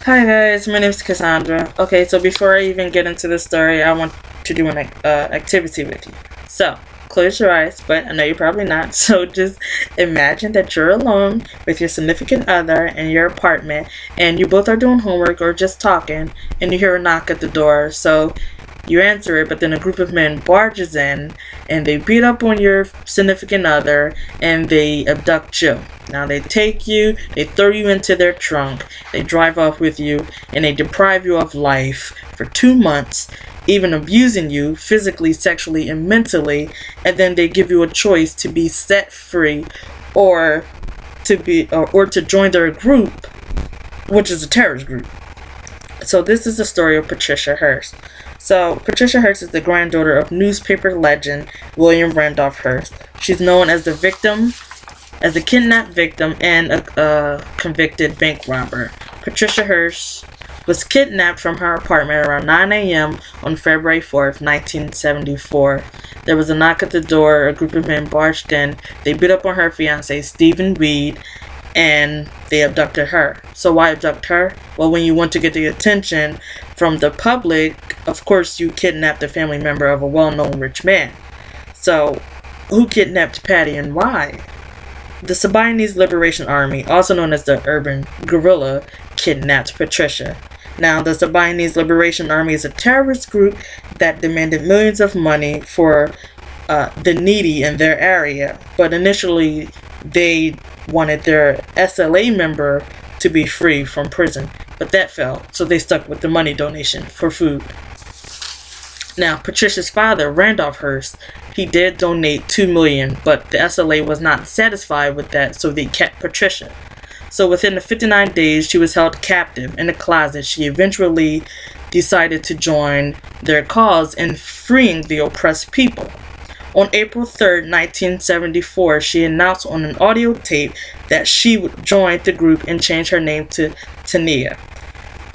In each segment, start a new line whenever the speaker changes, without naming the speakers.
Hi guys, my name is Cassandra. Okay, so before I even get into the story, I want to do an activity with you. So, close your eyes, but I know you're probably not. So just imagine that you're alone with your significant other in your apartment, and you both are doing homework or just talking, and you hear a knock at the door. So you answer it, but then a group of men barges in and they beat up on your significant other and they abduct you. Now they take you, they throw you into their trunk, they drive off with you, and they deprive you of life for 2 months, even abusing you physically, sexually, and mentally, and then they give you a choice to be set free or or to join their group, which is a terrorist group. So this is the story of Patricia Hearst. So Patricia Hearst is the granddaughter of newspaper legend William Randolph Hearst. She's known as the kidnapped victim and a convicted bank robber. Patricia Hearst was kidnapped from her apartment around 9 a.m. on February 4th, 1974. There was a knock at the door. A group of men barged in. They beat up on her fiance, Stephen Reed, and they abducted her. So why abduct her? Well, when you want to get the attention from the public, of course you kidnapped a family member of a well-known rich man. So who kidnapped Patty and why? The Sabayanese Liberation Army, also known as the Urban Guerrilla, kidnapped Patricia. Now, the Sabayanese Liberation Army is a terrorist group that demanded millions of money for the needy in their area, but initially they wanted their SLA member to be free from prison, but that failed, so they stuck with the money donation for food. Now, Patricia's father, Randolph Hearst, he did donate $2 million, but the SLA was not satisfied with that, so they kept Patricia. So within the 59 days, she was held captive in a closet. She eventually decided to join their cause in freeing the oppressed people. On April 3rd, 1974, she announced on an audio tape that she would join the group and change her name to Tania.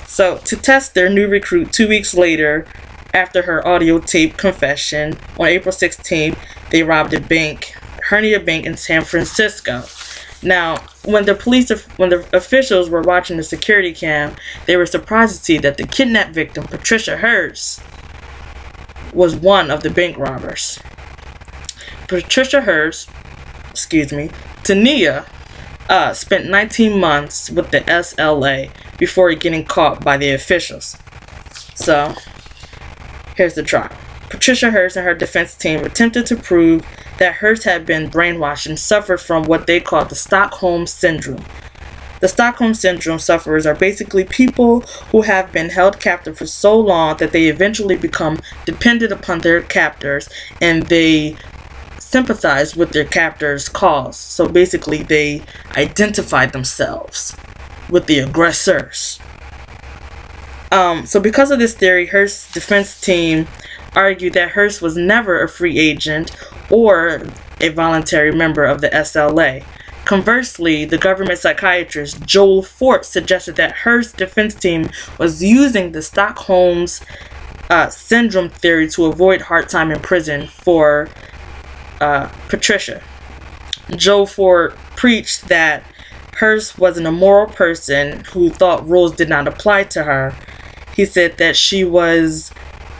So, to test their new recruit 2 weeks later, after her audio tape confession, on April 16th, they robbed a bank, Hernia Bank in San Francisco. Now, when the officials were watching the security cam, they were surprised to see that the kidnapped victim, Patricia Hearst, was one of the bank robbers. Patricia Hearst, Tania, spent 19 months with the SLA before getting caught by the officials. So, here's the trial. Patricia Hearst and her defense team attempted to prove that Hearst had been brainwashed and suffered from what they called the Stockholm Syndrome. The Stockholm Syndrome sufferers are basically people who have been held captive for so long that they eventually become dependent upon their captors and they sympathize with their captors' cause. So basically, they identify themselves with the aggressors. So because of this theory, Hearst's defense team argued that Hearst was never a free agent or a voluntary member of the SLA. Conversely, the government psychiatrist Joel Fort suggested that Hearst's defense team was using the Stockholm's syndrome theory to avoid hard time in prison for Patricia. Joe Ford preached that Hearst was an immoral person who thought rules did not apply to her. He said that she was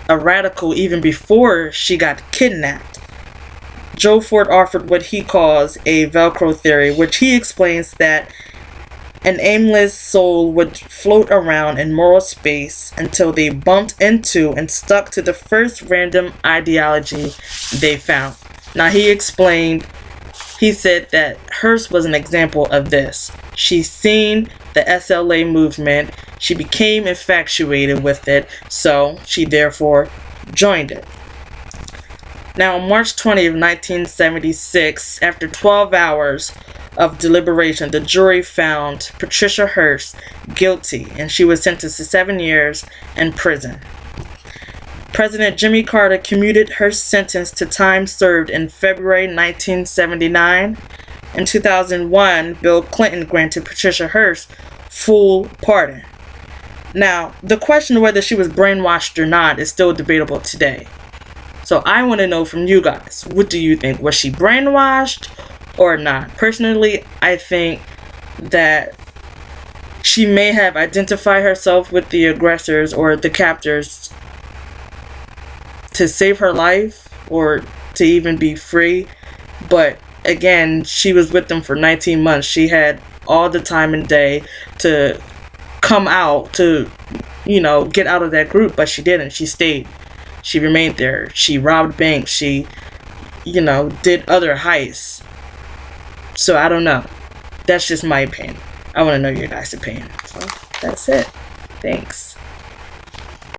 a radical even before she got kidnapped. Joe Ford offered what he calls a Velcro theory, which he explains that an aimless soul would float around in moral space until they bumped into and stuck to the first random ideology they found. Now, he said that Hearst was an example of this. She's seen the SLA movement, she became infatuated with it, so she therefore joined it. Now, on March 20th, 1976, after 12 hours of deliberation, the jury found Patricia Hearst guilty, and she was sentenced to 7 years in prison. President Jimmy Carter commuted her sentence to time served in February 1979. In 2001, Bill Clinton granted Patricia Hearst full pardon. Now, the question of whether she was brainwashed or not is still debatable today. So I want to know from you guys, what do you think? Was she brainwashed or not? Personally, I think that she may have identified herself with the aggressors or the captors to save her life or to even be free. But again, she was with them for 19 months. She had all the time and day to come out, to, you know, get out of that group, but she didn't. She stayed. She remained there. She robbed banks. She, you know, did other heists. So I don't know. That's just my opinion. I want to know your guys' opinion. So that's it. Thanks.